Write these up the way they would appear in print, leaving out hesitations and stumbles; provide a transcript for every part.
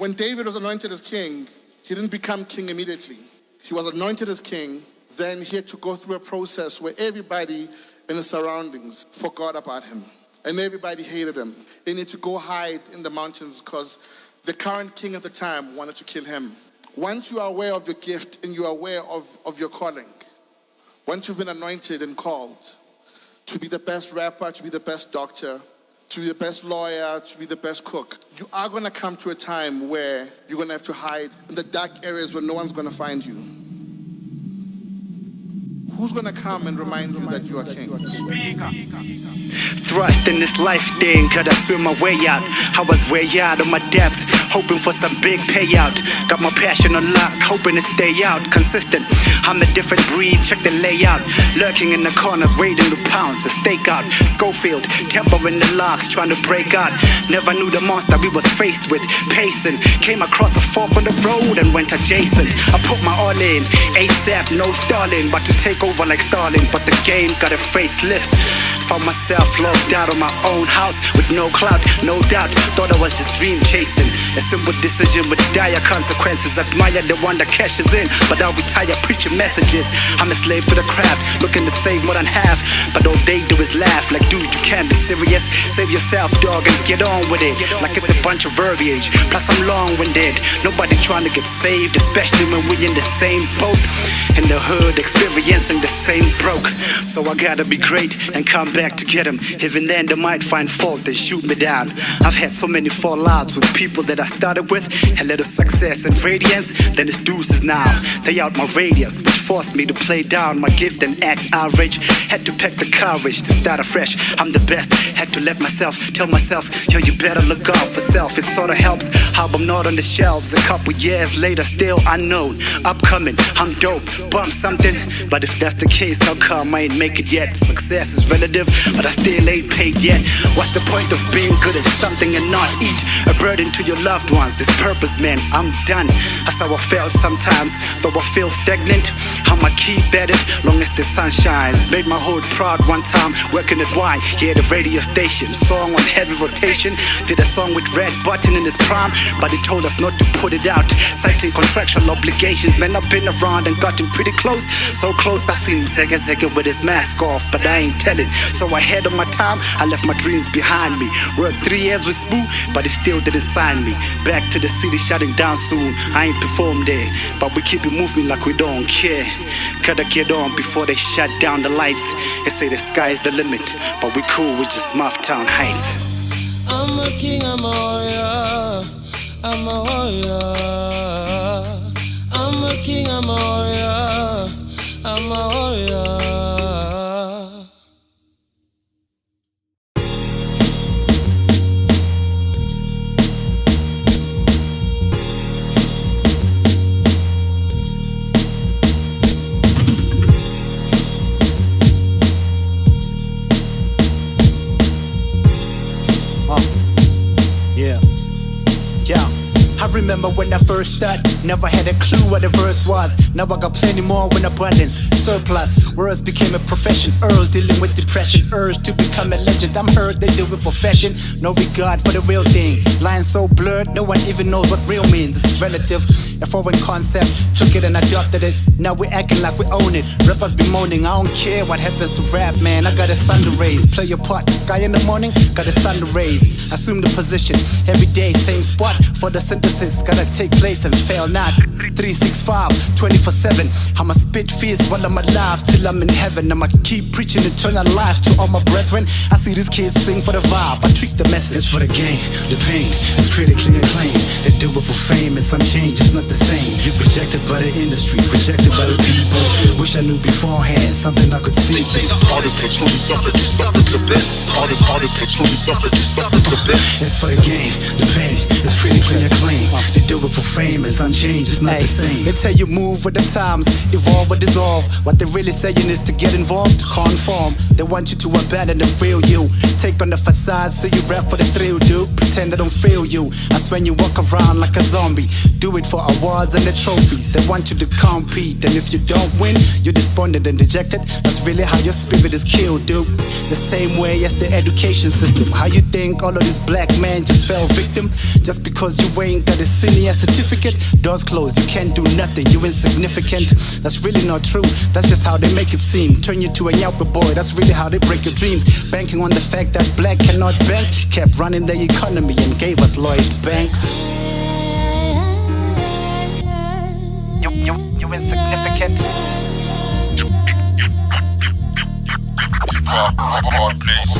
When David was anointed as king, he didn't become king immediately. He was anointed as king, then he had to go through a process where everybody in the surroundings forgot about him. And everybody hated him. They needed to go hide in the mountains because the current king at the time wanted to kill him. Once you are aware of your gift and you are aware of your calling, once you've been anointed and called to be the best rapper, to be the best doctor, to be the best lawyer, to be the best cook, you are going to come to a time where you're going to have to hide in the dark areas where no one's going to find you. Who's going to come and remind you that you are king? Thrust in this life thing, gotta swim my way out. I was way out of my depth, hoping for some big payout. Got my passion on lock, hoping to stay out. Consistent, I'm a different breed, check the layout. Lurking in the corners, waiting to pounce, a stakeout. Schofield, tempo in the locks, trying to break out. Never knew the monster we was faced with. Pacing, came across a fork on the road and went adjacent. I put my all in, ASAP, no stalling. But to take over like Starling, but the game got a facelift. Found myself locked out of my own house with no clout, no doubt. Thought I was just dream chasing. A simple decision with dire consequences. Admire the one that cashes in, but I'll retire preaching messages. I'm a slave to the craft, looking to save more than half. But all they do is laugh, like dude, you can't be serious. Save yourself, dog, and get on with it. Like it's a bunch of verbiage, plus I'm long-winded. Nobody trying to get saved, especially when we in the same boat. In the hood, experiencing the same broke. So I gotta be great and come back to get him. Even then they might find fault and shoot me down. I've had so many fallouts with people that I started with. A little success and radiance, then it's deuces now. They out my radius, which forced me to play down my gift and act outrage. Had to pack the courage to start afresh. I'm the best, had to let myself tell myself, yo, you better look out for self. It sorta helps how I'm not on the shelves. A couple years later, still unknown. Upcoming, I'm dope, bump something. But if that's the case, how come I ain't make it yet? Success is relative, but I still ain't paid yet. What's the point of being good at something and not eat? A burden to your loved ones, this purpose, man, I'm done. That's how I felt sometimes, though I feel stagnant. I'ma keep at it, long as the sun shines. Made my hood proud one time, working at Y, yeah, the radio station. Song on heavy rotation, did a song with Red Button in his prime, but he told us not to put it out, citing contractual obligations. Man, I've been around and gotten pretty close, so close I seen him Zega with his mask off, but I ain't telling. So ahead of my time, I left my dreams behind me. Worked 3 years with Spoo, but he still didn't sign me. Back to the city, shutting down soon. I ain't performed there, but we keep it moving like we don't care. Gotta get on before they shut down the lights. They say the sky is the limit, but we cool with just Mufftown Heights. I'm a king, I'm a warrior. I'm a warrior. I'm a king, I'm a warrior. I'm a warrior. I remember when I first started, never had a clue what a verse was. Now I got plenty more in abundance, surplus. Words became a profession, Earl dealing with depression, urge to become a legend. I'm heard they do it for fashion, no regard for the real thing. Lines so blurred, no one even knows what real means. It's relative, a foreign concept, took it and adopted it. Now we acting like we own it. Rappers be moaning, I don't care what happens to rap, man. I got a sun to raise, play your part. The sky in the morning, got a sun to raise. Assume the position, every day same spot. For the synthesis, gotta take place and fail not. 365, 24/7. I'ma spit fierce while I'm alive till I'm in heaven. I'ma keep preaching eternal life to all my brethren. I see these kids sing for the vibe, I tweak the message. It's for the game, the pain is critically acclaimed. They do it for fame and some change, it's not the same. You're rejected by the industry, rejected by the people. Wish I knew beforehand, something I could see. They the artists that truly suffered, you suffered to bit. Artists that truly suffered, you suffered to bit. It's for the game, the pain is critically acclaimed. They do it for fame is unchanged, it's not the same. They tell you move with the times, evolve or dissolve. What they really saying is to get involved, conform. They want you to abandon the real you. Take on the facade, say you rap for the thrill, dude. Pretend they don't feel you. That's when you walk around like a zombie. Do it for awards and the trophies. They want you to compete, and if you don't win, you're despondent and dejected. That's really how your spirit is killed, dude. The same way as the education system. How you think all of these black men just fell victim? Just because you ain't got a senior certificate? Doors closed, you can't do nothing, you insignificant. That's really not true, that's just how they make it seem. Turn you to a J.O.B.U.R.G boy, that's really how they break your dreams. Banking on the fact that black cannot bank, kept running the economy and gave us Lloyd Banks. You insignificant. Hard place.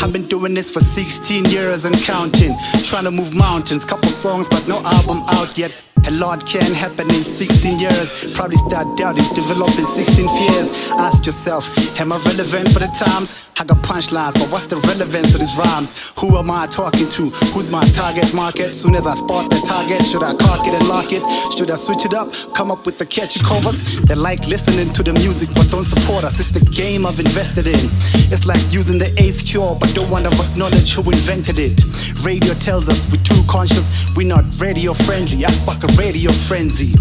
I've been doing this for 16 years and counting. Trying to move mountains, couple songs but no album out yet. A lot can happen in 16 years. Probably start doubting, develop in 16 years. Ask yourself, am I relevant for the times? I got punchlines, but what's the relevance of these rhymes? Who am I talking to? Who's my target market? Soon as I spot the target, should I cock it and lock it? Should I switch it up? Come up with the catchy covers? They like listening to the music but don't support us. It's the game I've invested in. It's like using the eighth cure but don't want to acknowledge who invented it. Radio tells us we're too conscious, we're not radio friendly. I spark a radio frenzy.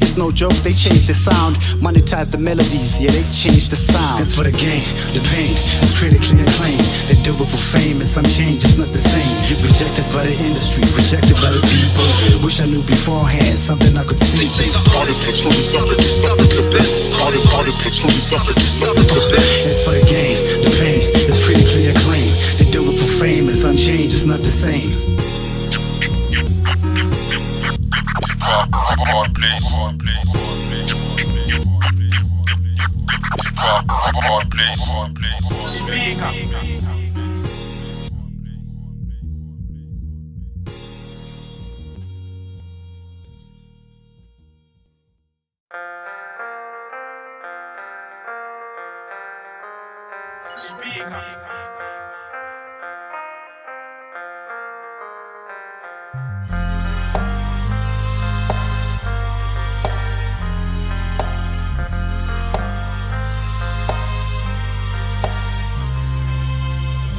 It's no joke, they changed the sound, monetize the melodies, yeah, they changed the sound. It's for the game, the pain, it's critically acclaimed. They do it for fame, it's unchanged, it's not the same. You're rejected by the industry, rejected by the people. Wish I knew beforehand, something I could see. Artists can truly suffer, do nothing to best. Artists can truly suffer, do nothing to best. It's for the game, the pain, it's critically acclaimed. They do it for fame, it's unchanged, it's not the same. Hard place. Hard place.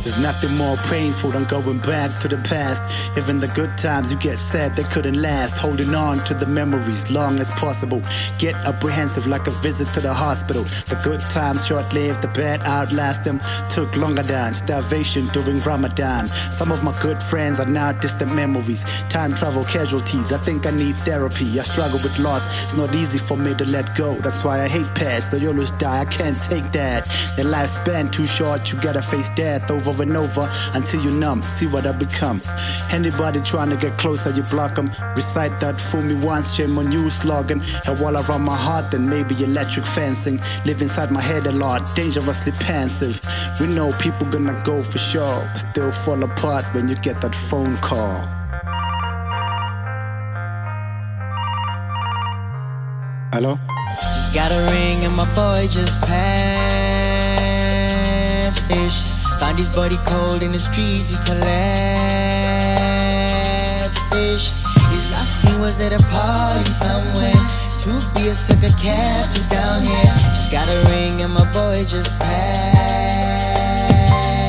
There's nothing more painful than going back to the past. Even the good times you get sad they couldn't last. Holding on to the memories long as possible. Get apprehensive like a visit to the hospital. The good times short-lived, the bad outlast them. Took longer than starvation during Ramadan. Some of my good friends are now distant memories. Time travel casualties, I think I need therapy. I struggle with loss, it's not easy for me to let go. That's why I hate past, they always die, I can't take that. Their lifespan too short, you gotta face death over and over until you numb, see what I become. Anybody trying to get closer, you block them. Recite that fool me once, shame on you slogan. A wall around my heart, then maybe electric fencing. Live inside my head a lot, dangerously pensive. We know people gonna go for sure, but still fall apart when you get that phone call. Hello? Just got a ring and my boy just passed. Ish. Found his body cold in the streets, he collapsed. Ish. His last scene was at a party somewhere. 2 beers, took a cab to down here. Just got a ring and my boy just passed.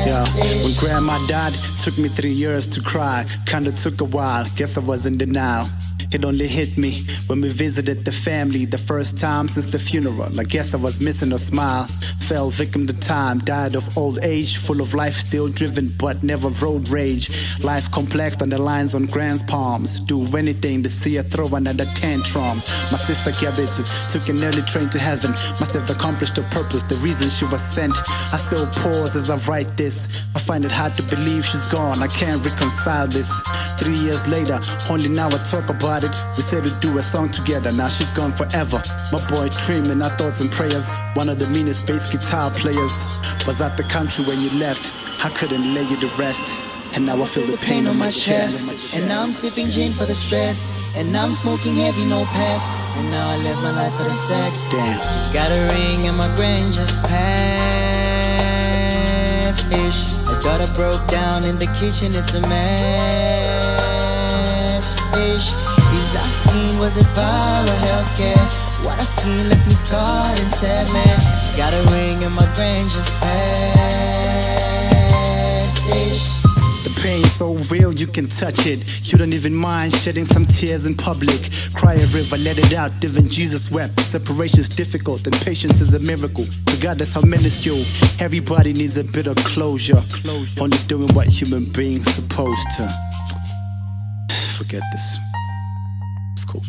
Yeah, when grandma died, took me 3 years to cry. Kinda took a while, guess I was in denial. It only hit me when we visited the family the first time since the funeral. I guess I was missing a smile. Fell victim to time, died of old age. Full of life, still driven but never road rage. Life complex on the lines on grand's palms. Do anything to see her throw another tantrum. My sister Cabbage took an early train to heaven. Must have accomplished her purpose, the reason she was sent. I still pause as I write this. I find it hard to believe she's gone, I can't reconcile this. 3 years later, only now I talk about it. We said we'd do a song together, now she's gone forever. My boy Trim in our thoughts and prayers. One of the meanest bass guitar players. Was out the country when you left, I couldn't lay you to rest. And now I feel the pain on my chest. And now I'm sipping gin for the stress. And now I'm smoking heavy, no pass. And now I live my life for the sex. Damn. Got a ring and my grand just passed. Ish, a daughter broke down in the kitchen, it's a mess. Ish, his last scene was at Para Healthcare. What I seen left me scarred and sad, man. She's got a ring and my brain just passed. Ish. The pain's so real you can touch it. You don't even mind shedding some tears in public. Cry a river, let it out. Even Jesus wept. Separation's difficult and patience is a miracle. Regardless how minuscule, everybody needs a bit of closure. Only doing what human beings supposed to. Forget this. It's cool.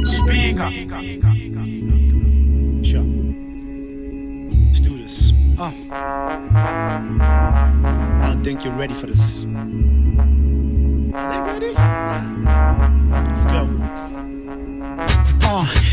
SPeeKa. Sure. Let's do this. I don't think you're ready for this. Are they ready? Yeah. Let's go.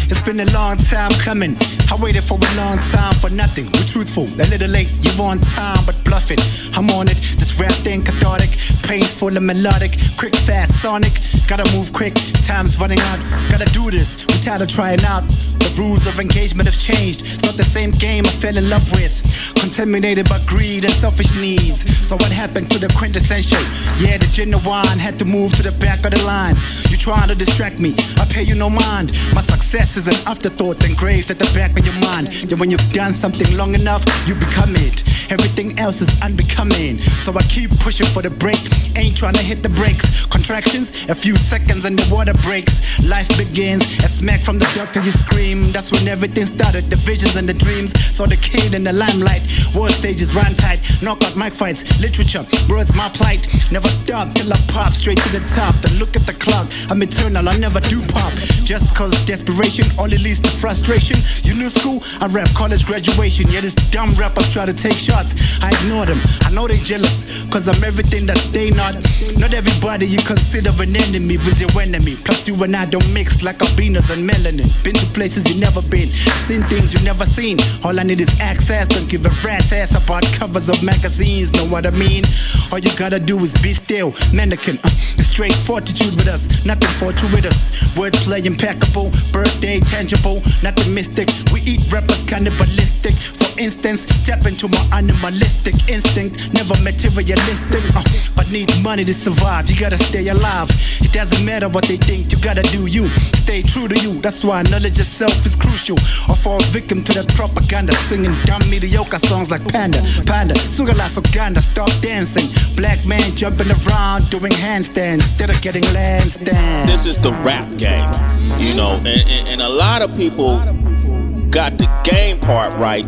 It's been a long time coming. I waited for a long time for nothing. We're truthful, a little late, you're on time, but bluffing. I'm on it, this rap thing cathartic, painful and melodic, quick, fast, sonic. Gotta move quick, time's running out. Gotta do this, we're tired of trying out. The rules of engagement have changed. It's not the same game I fell in love with. Contaminated by greed and selfish needs. So what happened to the quintessential? Yeah, the genuine had to move to the back of the line. You trying to distract me, I pay you no mind. My success is an afterthought engraved at the back of your mind. Then when you've done something long enough, you become it. Everything else is unbecoming. So I keep pushing for the break. Ain't trying to hit the brakes. Contractions, a few seconds and the water breaks. Life begins, a smack from the doctor you scream. That's when everything started, the visions and the dreams. Saw the kid in the limelight. World stages ran tight, knockout mic fights, literature, words my plight. Never stop till I pop straight to the top. Then look at the clock, I'm eternal, I never do pop. Just cause desperation only leads to frustration. You knew school, I rap college graduation. Yeah, these dumb rappers try to take shots, I ignore them, I know they jealous. Cause I'm everything that they not. Not everybody you consider an enemy was your enemy. Plus you and I don't mix like albinos and melanin. Been to places you never been, seen things you never seen. All I need is access, don't give a rat's ass about covers of magazines. Know what I mean? All you gotta do is be still, mannequin. Straight fortitude with us, nothing fortuitous. Wordplay impeccable, birthday tangible, nothing mystic. We eat rappers cannibalistic. For instance, tap into my animalistic instinct, never materialistic. But need money to survive, you gotta stay alive. It doesn't matter what they think, you gotta do you. Stay true to you, that's why knowledge itself is crucial. Or fall victim to that propaganda, singing dumb mediocre songs like Panda, Panda, Sugala, Suganda, stop dancing. Black man jumping around doing handstands instead of getting land stands. This is the rap game, you know, and a lot of people got the game part right,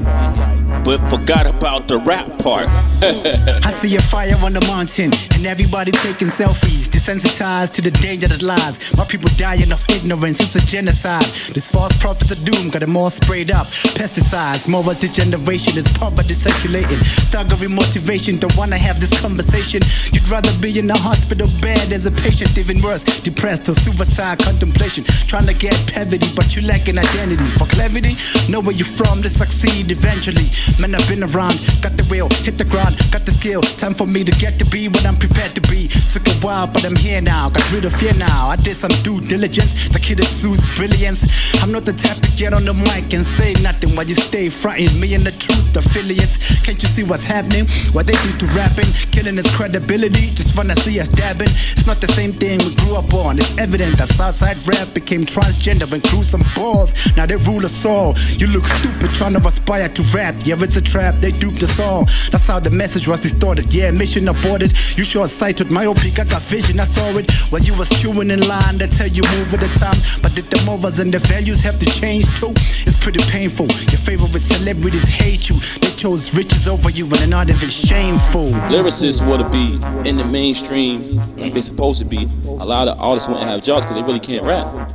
but forgot about the rap part. I see a fire on the mountain and everybody taking selfies, desensitized to the danger that lies. My people dying of ignorance, it's a genocide. This false prophets of doom got them all sprayed up. Pesticides, moral degeneration is poverty circulating. Thuggery motivation, don't wanna have this conversation. You'd rather be in a hospital bed as a patient, even worse, depressed or suicide contemplation. Trying to get pevity, but you lack an identity. For clarity, know where you're from to succeed eventually. Man, I've been around, got the will, hit the ground, got the skill. Time for me to get to be what I'm prepared to be. Took a while, but I'm here now, got rid of fear now. I did some due diligence, the kid exudes brilliance. I'm not the type to get on the mic and say nothing while you stay fronting me and the truth affiliates. Can't you see what's happening? What they do to rapping, killing its credibility, just wanna see us dabbing. It's not the same thing we grew up on. It's evident that Southside rap became transgender and grew some balls. Now they rule us all. You look stupid trying to aspire to rap. Yeah, it's a trap, they duped us all. That's how the message was distorted. Yeah, mission aborted. You short-sighted, myopic, I got vision, I saw it. When you was queuing in line, they tell you move at the time. But did the movers and the values have to change too? It's pretty painful. Your favorite celebrities hate you. They chose riches over you and they're not even shameful. Lyricists want to be in the mainstream like they're supposed to be. A lot of artists won't have jobs because they really can't rap.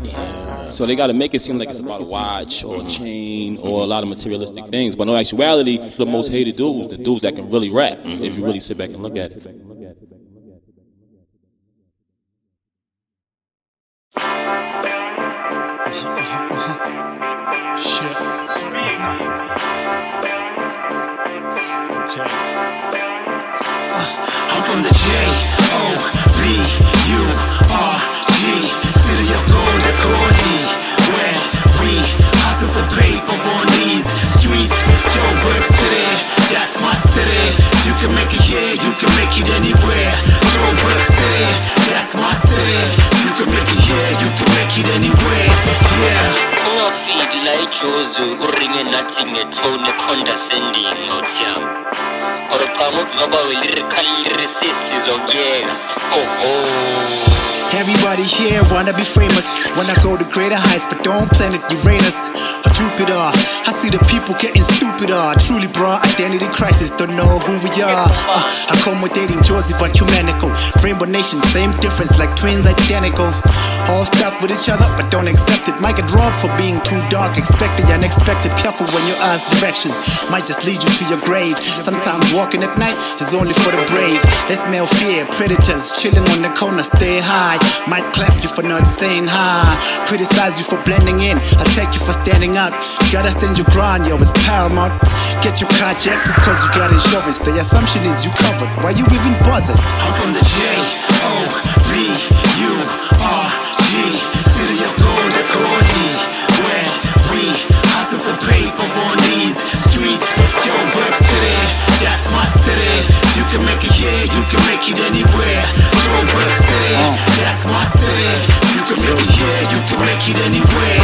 So they got to make it seem like it's about a watch or a chain or a lot of materialistic things. But in actuality, the most hated dudes, the dudes that can really rap, if you really sit back and look at it. Shit. Okay. I'm from the J.O.B.U.R.G, city of gold and corny, where we hustle for paper on these streets. J.O.B.U.R.G city, that's my city. You can make it here, you can make it anywhere. J.O.B.U.R.G city, that's my city. You can make it here, you can make it anywhere. Yeah. Ungafiki la ijozi uringe nathi ngetone condescending ngotiyam. Orqhamuthi ngoba we-lyrical lyricist izokuyeka. Everybody here wanna be famous, wanna go to greater heights, but don't planet Uranus or Jupiter. I see the people getting stupider. Truly, bro, identity crisis, don't know who we are. Accommodating Josie, but humanical. Rainbow Nation, same difference, like twins identical. All stuck with each other, but don't accept it. Might get robbed for being too dark. Expected, unexpected. Careful when you ask directions. Might just lead you to your grave. Sometimes walking at night is only for the brave. They smell fear, predators chilling on the corner, stay high. Might clap you for not saying hi. Criticize you for blending in. Attack you for standing out. Gotta stand your ground, yo, it's paramount. Get your car checked just cause you got insurance. The assumption is you covered. Why you even bothered? I'm from the J.O.B.U.R.G, city of gold and corny, where we hustle for paper on these streets. J.O.B.U.R.G city, that's my city. You can make it here, you can make it anywhere. J.O.B.U.R.G city, that's my city. You can make it here, you can make it anywhere.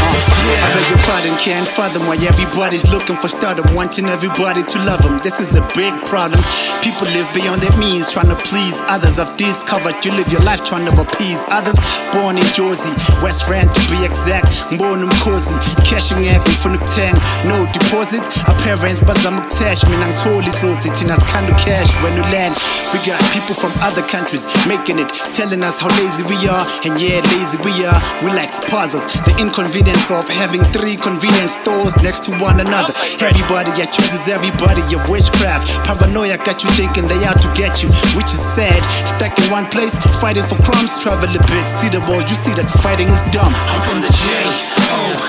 Yeah. I beg your pardon, can't fathom why everybody's looking for stardom, wanting everybody to love them. This is a big problem. People live beyond their means, trying to please others. I've discovered you live your life trying to appease others. Born in Jersey, West Rand to be exact. Born in Cozy, cashing at me for Tang. No deposits, our parents, but I'm attachment. I'm totally sorted, in us kind of cash when you land. We got people from other countries making it, telling us how lazy we are. And yeah, lazy we are. We like spazas, the inconvenience of having 3 convenience stores next to one another. Everybody accuses everybody of witchcraft. Paranoia got you thinking they out to get you, which is sad. Stuck in one place, fighting for crumbs. Travel a bit, see the world, you see that fighting is dumb. I'm from the J.O.B.U.R.G,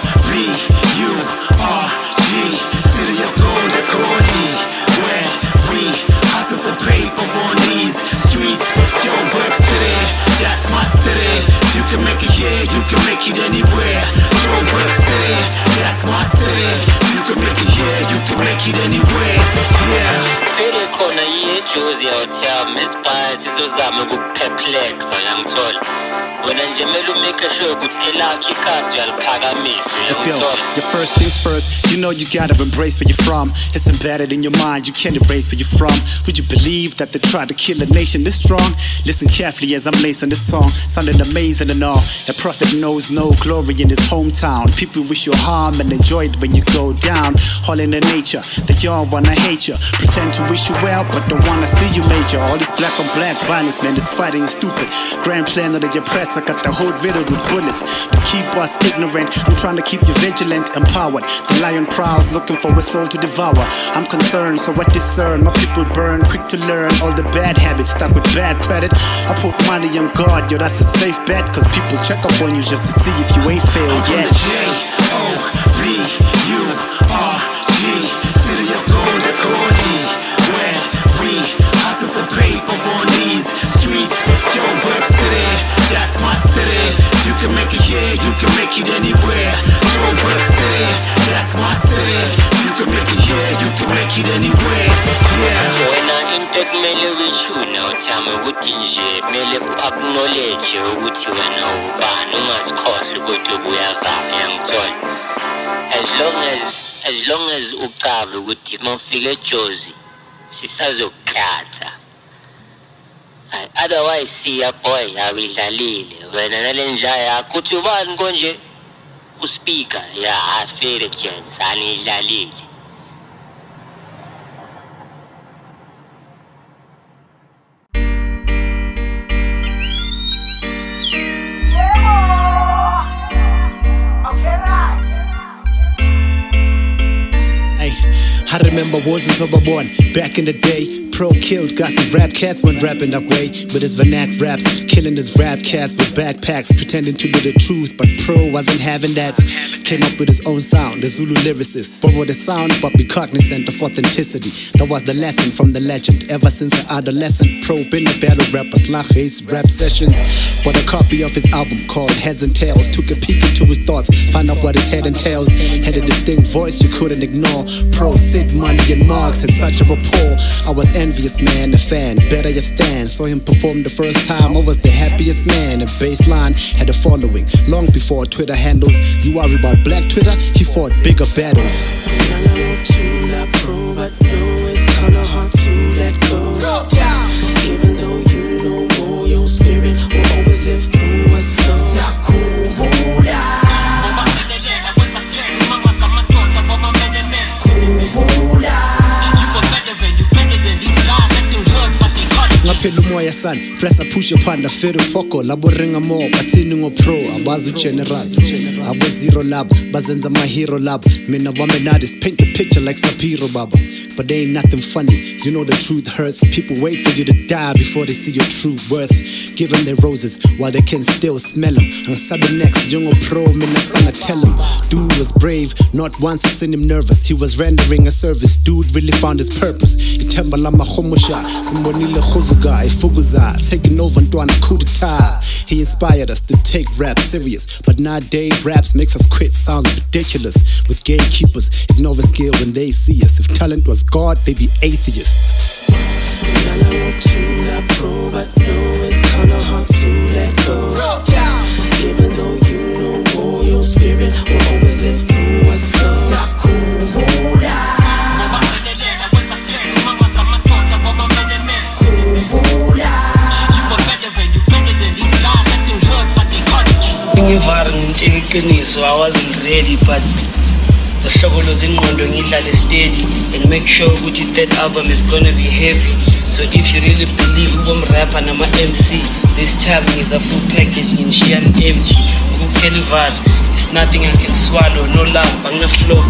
city of gold and corny, where we hustle for paper on these streets. J.O.B.U.R.G city, that's my city. You can make it here, you can make it anywhere. J.O.B.U.R.G city, that's my city. You can make it here, you can make it anywhere. Yeah. Vele khona iyejozi yawuthiyam isibhaya sizozama ukukupherplexa uyangithola. Wena nje mele umake sure ukuthi elakho ikhasi uyaliphakamisa. Let's go. Your first things first, you know you gotta embrace where you're from. It's embedded in your mind, you can't erase where you're from. Would you believe that they tried to kill a nation this strong? Listen carefully as I'm lacing this song, sounding amazing and all. A prophet knows no glory in his hometown. People wish you harm and enjoy it when you go down. All in the nature, they all wanna hate you. Pretend to wish you well, but don't wanna see you major. All this black on black violence, man, this fighting is stupid. Grand plan of the oppressed, I got the whole riddled with bullets to keep us ignorant. I'm trying to keep you vigilant, empowered. The lion prowls, looking for a soul to devour. I'm concerned, so I discern. My people burn, quick to learn all the bad habits, stuck with bad credit. I put money on God, yo, that's a safe bet. Cause people check up on you just to see if you ain't failed yet. J.O.B.U.R.G, city of gold and corny, where we hustle for paper on these streets. J.O.B.U.R.G city, that's my city. You can make it here, you can make it anywhere. J.O.B.U.R.G city, that's my city. You can make it here, you can make it anywhere. Yeah. Wena into kumele uyishune uthame ukuthi nje kumele u-acknowledge ukuthi wena ubani, ungasikhohlwa ukuthi ubuyavama uyangithola. As long as ucave ukuthi mawufika eJozi sisazokukhatha. Otherwise Cya Booi awidlalile wena nale njaya yakho uthi ubani konje uSpeeKa afere chance anidlalile. I remember Wozens overborn back in the day. Pro killed, got some rap cats when rapping that way. With his vernac raps, killing his rap cats with backpacks, pretending to be the truth, but Pro wasn't having that. Came up with his own sound, the Zulu lyricist. Borrow the sound, but be cognizant of authenticity. That was the lesson from the legend. Ever since an adolescent, Pro been a battle rapper, his rap sessions. Bought a copy of his album called Heads and Tails. Took a peek into his thoughts, found out what his head entails. Had a distinct voice you couldn't ignore. Pro, Sid, Money, and Marks had such a rapport. I was envious, man, a fan, better yet stand. Saw him perform the first time, I was the happiest man. A baseline had a following, long before Twitter handles. You worry about black Twitter, he fought bigger battles. Pro, but no, it's kinda hard to let go. Even though you know more, your spirit will always live through us. Ngaphela umoya son, press a push upon the fiddle foko labo ringa more bathini ngo pro abazu general abo zero lab bazenza my hero lab mina wamenadis paint the picture like Sapiro baba, but they ain't nothing funny. You know the truth hurts. People wait for you to die before they see your true worth. Give them their roses while they can still smell them. And sabi next jungo pro mina sana tell him dude was brave, not once I seen him nervous. He was rendering a service. Dude really found his purpose. Itembala mahomosha simbonile khuzuga ifuguza taking over ntwana coup d'etat. He inspired us to take rap serious, but nowadays raps makes us quit. Sounds ridiculous with gatekeepers ignoring skill when they see us. If talent was God, they'd be atheists. Pro, but no, it's kinda hard to let go. Even though you know more, your spirit will always live through us. So I wasn't ready, but the struggle was in ngidlale steady and make sure that album is gonna be heavy. So if you really believe rapper and I'm a MC, this time is a full package in Shian empty. It's nothing I can swallow, no love, I'm gonna flow.